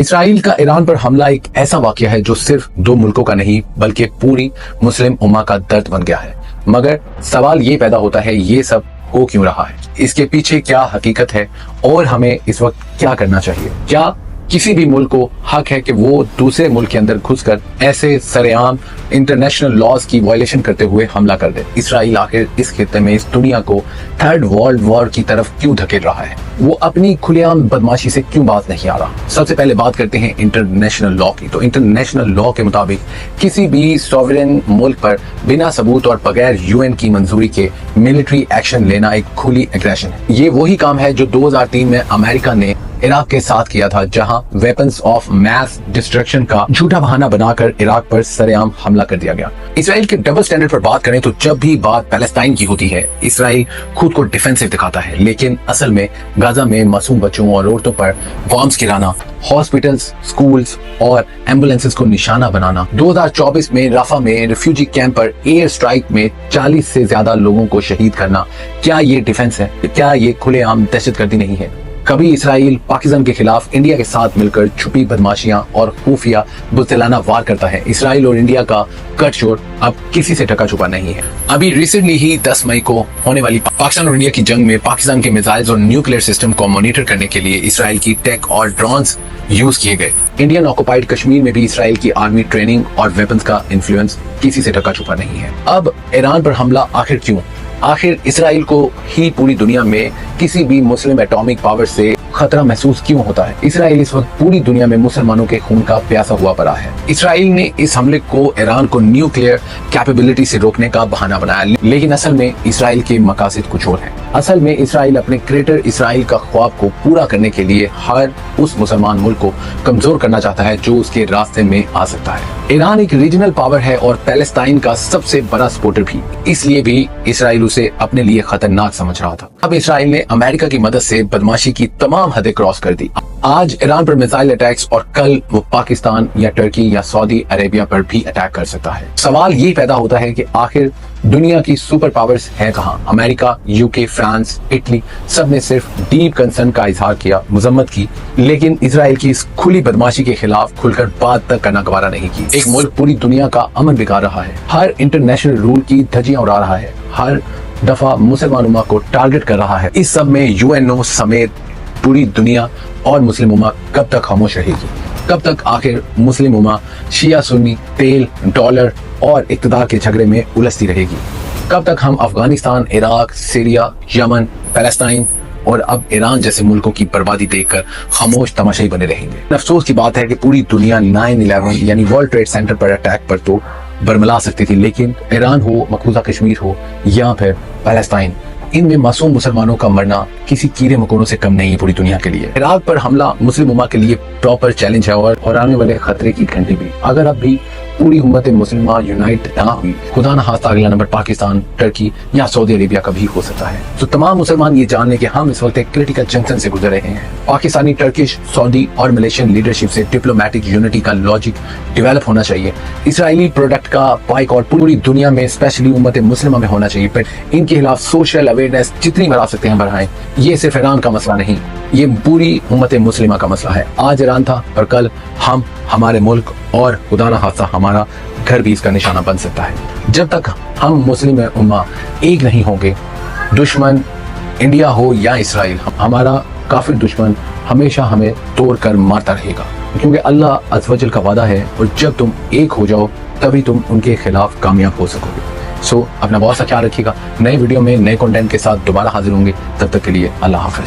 اسرائیل کا ایران پر حملہ ایک ایسا واقعہ ہے جو صرف دو ملکوں کا نہیں بلکہ پوری مسلم امہ کا درد بن گیا ہے، مگر سوال یہ پیدا ہوتا ہے یہ سب ہو کیوں رہا ہے، اس کے پیچھے کیا حقیقت ہے اور ہمیں اس وقت کیا کرنا چاہیے؟ کیا کسی بھی ملک کو حق ہے کہ وہ دوسرے ملک کے اندر گھس کر ایسے سرعام انٹرنیشنل لاز کی وائلیشن کرتے ہوئے حملہ کر دے؟ اسرائیل آخر اس خطے میں اس دنیا کو تھرڈ ورلڈ وار کی طرف کیوں دھکیل رہا ہے؟ وہ اپنی کھلے عام بدماشی سے کیوں باز نہیں آ رہا؟ سب سے پہلے بات کرتے ہیں انٹرنیشنل لا کی۔ تو انٹرنیشنل لا کے مطابق کسی بھی سوورن ملک پر بنا ثبوت اور بغیر UN کی منظوری کے ملٹری ایکشن لینا ایک کھلی اگریشن ہے۔ یہ وہی کام ہے جو 2003 میں امریکہ نے عراق کے ساتھ کیا تھا، جہاں ویپنز آف میس ڈسٹرکشن کا جھوٹا بہانہ بنا کر عراق پر سرعام حملہ کر دیا گیا۔ اسرائیل کے ڈبل سٹینڈرڈ پر بات کریں تو جب بھی بات پیلسٹائن کی ہوتی ہے، اسرائیل خود کو ڈیفینسو دکھاتا ہے، لیکن اصل میں غزہ میں معصوم بچوں اور عورتوں پر بامز گرانا، ہاسپٹلز، سکولز اور ایمبولینسز کو نشانہ بنانا، 2024 میں رفح میں ریفیوجی کیمپ پر ایئر سٹرائک میں 40 سے زیادہ لوگوں کو شہید کرنا، کیا یہ ڈیفینس ہے؟ کیا یہ کھلے عام دہشت گردی نہیں ہے؟ کبھی اسرائیل پاکستان کے خلاف انڈیا کے ساتھ مل کر چھپی بدماشیاں اور خفیہ بزدلانہ وار کرتا ہے۔ اسرائیل اور انڈیا کا کٹ جوڑ اب کسی سے ڈھکا چھپا نہیں ہے۔ ابھی ریسنٹلی ہی 10 مئی کو ہونے والی پاکستان اور انڈیا کی جنگ میں پاکستان کے میزائلز اور نیوکلیئر سسٹم کو مانیٹر کرنے کے لیے اسرائیل کی ٹیک اور ڈرونز یوز کیے گئے۔ انڈین آکوپائیڈ کشمیر میں بھی اسرائیل کی آرمی ٹریننگ اور ویپنز کا انفلوئنس کسی سے ڈھکا چھپا نہیں ہے۔ اب ایران پر حملہ آخر کیوں؟ آخر اسرائیل کو ہی پوری دنیا میں کسی بھی مسلم ایٹامک پاور سے خطرہ محسوس کیوں ہوتا ہے؟ اسرائیل اس وقت پوری دنیا میں مسلمانوں کے خون کا پیاسا ہوا پڑا ہے۔ اسرائیل نے اس حملے کو ایران کو نیوکلیئر کیپیبلٹی سے روکنے کا بہانہ بنایا، لیکن اصل میں اسرائیل کے مقاصد کچھ اور ہیں۔ اصل میں اسرائیل اپنے گریٹر اسرائیل کا خواب کو پورا کرنے کے لیے ہر اس مسلمان ملک کو کمزور کرنا چاہتا ہے جو اس کے راستے میں آ سکتا ہے۔ ایران ایک ریجنل پاور ہے اور پیلسٹائن کا سب سے بڑا سپورٹر بھی، اس لیے بھی اسرائیل اسے اپنے لیے خطرناک سمجھ رہا تھا۔ اب اسرائیل نے امریکہ کی مدد سے بدماشی کی تمام حدیں کراس کر دی۔ آج ایران پر میزائل اٹیکس اور کل وہ پاکستان یا ترکی یا سعودی عربیہ پر بھی اٹیک کر سکتا ہے۔ سوال یہ پیدا ہوتا ہے کہ آخر دنیا کی سپر پاورز ہیں کہاں؟ امریکہ، UK، فرانس، اٹلی، سب نے صرف ڈیپ کنسرن کا اظہار کیا، مذمت کی، لیکن اسرائیل کی اس کھلی بدماشی کے خلاف کھل کر بات تک کرنا گوارا نہیں کی۔ ایک ملک پوری دنیا کا امن بگاڑ رہا ہے، ہر انٹرنیشنل رول کی دھجیاں اڑا رہا ہے، ہر دفعہ مسلمان امہ کو ٹارگٹ کر رہا ہے۔ اس سب میں UNO سمیت پوری دنیا اور مسلم امہ کب تک خاموش رہے گی؟ کب تک آخر مسلم امہ شیعہ سنی، تیل، ڈالر اور اقتدار کے جھگڑے میں الجھتی رہے گی؟ کب تک ہم افغانستان، عراق، سیریا، یمن، فلسطین اور اب ایران جیسے ملکوں کی بربادی دیکھ کر خاموش تماشائی بنے رہیں گے؟ افسوس کی بات ہے کہ پوری دنیا 9/11 یعنی ورلڈ ٹریڈ سینٹر پر اٹیک پر تو برملا سکتی تھی، لیکن ایران ہو، مقبوضہ کشمیر ہو یا پھر فلسطین، ان میں معصوم مسلمانوں کا مرنا کسی کیڑے مکوڑوں سے کم نہیں ہے پوری دنیا کے لیے۔ عراق پر حملہ مسلم امہ کے لیے پراپر چیلنج ہے اور آنے والے خطرے کی گھنٹی بھی۔ اگر اب بھی پوری امت مسلمہ یونائٹ نہ ہوئی، خدا نہ خواستہ اگلا نمبر پاکستان، ترکی یا سعودی عربیہ کا بھی ہو سکتا ہے۔ تو تمام مسلمان یہ جان لیں کہ ہم اس وقت ایک کریٹیکل جنکشن سے گزر رہے ہیں۔ پاکستانی، ٹرکش، سعودی اور ملیشین لیڈرشپ سے ڈپلومیٹک یونٹی کا لاجک ڈیولپ ہونا چاہیے۔ اسرائیلی پروڈکٹ کا بائیکاٹ پوری دنیا میں اسپیشلی امت مسلمہ میں ہونا چاہیے، پر ان کے خلاف سوشل اویئرنیس جتنی بڑھا سکتے ہیں بڑھائیں۔ یہ صرف ایران کا مسئلہ نہیں، یہ پوری امت مسلمہ کا مسئلہ ہے۔ آج ایران تھا اور کل ہم، ہمارے ملک اور خدا نہ خواستہ ہمارا گھر بھی اس کا نشانہ بن سکتا ہے۔ جب تک ہم مسلم امہ ایک نہیں ہوں گے، دشمن انڈیا ہو یا اسرائیل، ہمارا کافر دشمن ہمیشہ ہمیں توڑ کر مارتا رہے گا، کیونکہ اللہ عز و جل کا وعدہ ہے اور جب تم ایک ہو جاؤ تبھی تم ان کے خلاف کامیاب ہو سکو گے۔ اپنا بہت سا خیال رکھیے گا۔ نئے ویڈیو میں نئے کنٹینٹ کے ساتھ دوبارہ حاضر ہوں گے، تب تک کے لیے اللہ حافظ۔